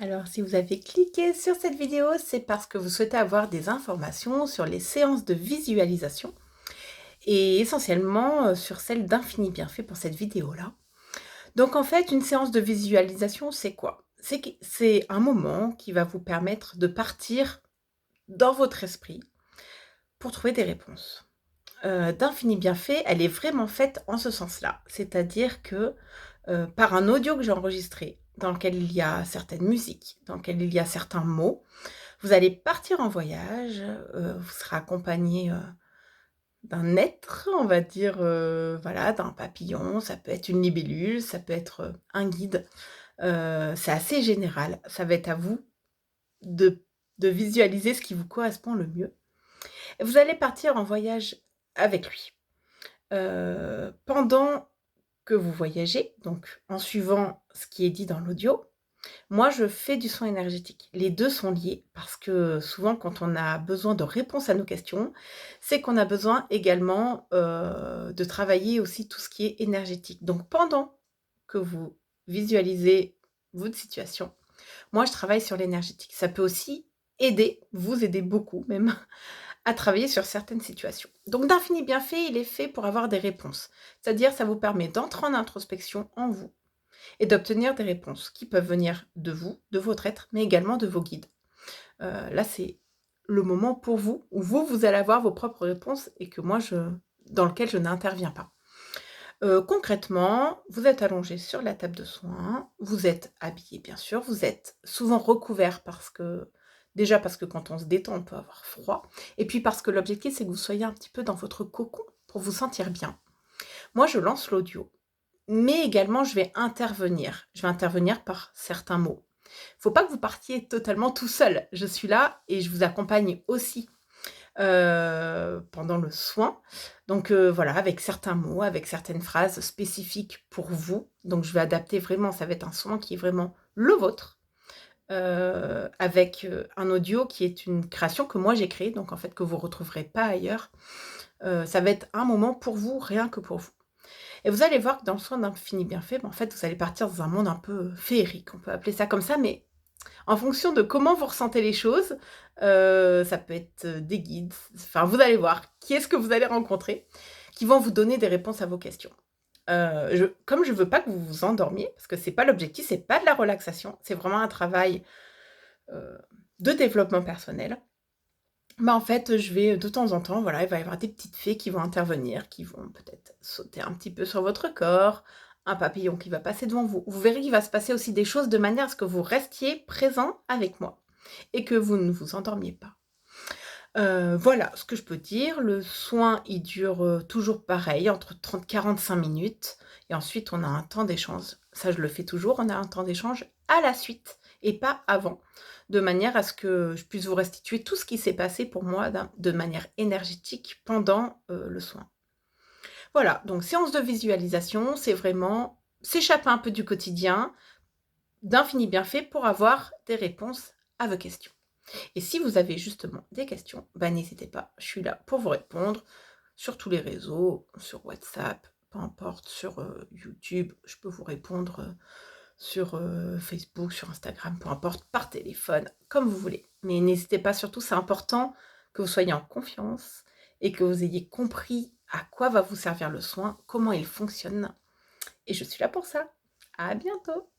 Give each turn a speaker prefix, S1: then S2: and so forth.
S1: Alors, si vous avez cliqué sur cette vidéo, c'est parce que vous souhaitez avoir des informations sur les séances de visualisation et essentiellement sur celle d'Infini Bienfait pour cette vidéo-là. Donc, en fait, une séance de visualisation, c'est quoi? C'est un moment qui va vous permettre de partir dans votre esprit pour trouver des réponses. D'Infini Bienfait, elle est vraiment faite en ce sens-là. C'est-à-dire que par un audio que j'ai enregistré, dans lequel il y a certaines musiques, dans lequel il y a certains mots, vous allez partir en voyage, vous serez accompagné, d'un être, on va dire, voilà, d'un papillon, ça peut être une libellule, ça peut être, un guide. C'est assez général. Ça va être à vous de visualiser ce qui vous correspond le mieux et vous allez partir en voyage avec lui. Pendant que vous voyagez, donc en suivant ce qui est dit dans l'audio, moi, je fais du soin énergétique. Les 2 sont liés parce que souvent quand on a besoin de réponses à nos questions, c'est qu'on a besoin également, de travailler aussi tout ce qui est énergétique. Donc pendant que vous visualisez votre situation, moi je travaille sur l'énergétique. Ça peut aussi aider, vous aider beaucoup même, à travailler sur certaines situations. Donc d'Infini Bienfait, il est fait pour avoir des réponses. C'est-à-dire ça vous permet d'entrer en introspection en vous et d'obtenir des réponses qui peuvent venir de vous, de votre être, mais également de vos guides. Là, c'est le moment pour vous, où vous, vous allez avoir vos propres réponses et que moi, dans lequel je n'interviens pas. Concrètement, vous êtes allongé sur la table de soins, vous êtes habillé bien sûr, vous êtes souvent recouvert parce que quand on se détend, on peut avoir froid et puis parce que l'objectif, c'est que vous soyez un petit peu dans votre cocon pour vous sentir bien. Moi, je lance l'audio. Mais également, je vais intervenir. Je vais intervenir par certains mots. Faut pas que vous partiez totalement tout seul. Je suis là et je vous accompagne aussi, pendant le soin. Donc, voilà, avec certains mots, avec certaines phrases spécifiques pour vous. Donc je vais adapter vraiment, ça va être un soin qui est vraiment le vôtre, avec, un audio qui est une création que moi j'ai créée, donc en fait que vous retrouverez pas ailleurs. Ça va être un moment pour vous, rien que pour vous. Et vous allez voir que dans le soin d'Infini Bienfait, en fait, vous allez partir dans un monde un peu féerique, on peut appeler ça comme ça, mais en fonction de comment vous ressentez les choses, ça peut être, des guides, enfin, vous allez voir qui est-ce que vous allez rencontrer, qui vont vous donner des réponses à vos questions. Comme je veux pas que vous vous endormiez, parce que c'est pas l'objectif, c'est pas de la relaxation, c'est vraiment un travail, heu, de développement personnel. En fait, je vais de temps en temps, voilà, il va y avoir des petites fées qui vont intervenir, qui vont peut-être sauter un petit peu sur votre corps, un papillon qui va passer devant vous. Vous verrez qu'il va se passer aussi des choses de manière à ce que vous restiez présent avec moi et que vous ne vous endormiez pas. Voilà ce que je peux dire. Le soin, il dure, toujours pareil, entre 30-45 minutes et ensuite on a un temps d'échange. Ça, je le fais toujours, on a un temps d'échange à la suite et pas avant, de manière à ce que je puisse vous restituer tout ce qui s'est passé pour moi de manière énergétique pendant, le soin. Voilà, donc séance de visualisation, c'est vraiment s'échapper un peu du quotidien, d'Infini Bienfait pour avoir des réponses à vos questions. Et si vous avez justement des questions, n'hésitez pas, je suis là pour vous répondre sur tous les réseaux, sur WhatsApp, peu importe, sur, YouTube, je peux vous répondre, sur, Facebook, sur Instagram, peu importe, par téléphone, comme vous voulez. Mais n'hésitez pas surtout, c'est important que vous soyez en confiance et que vous ayez compris à quoi va vous servir le soin, comment il fonctionne et je suis là pour ça. À bientôt!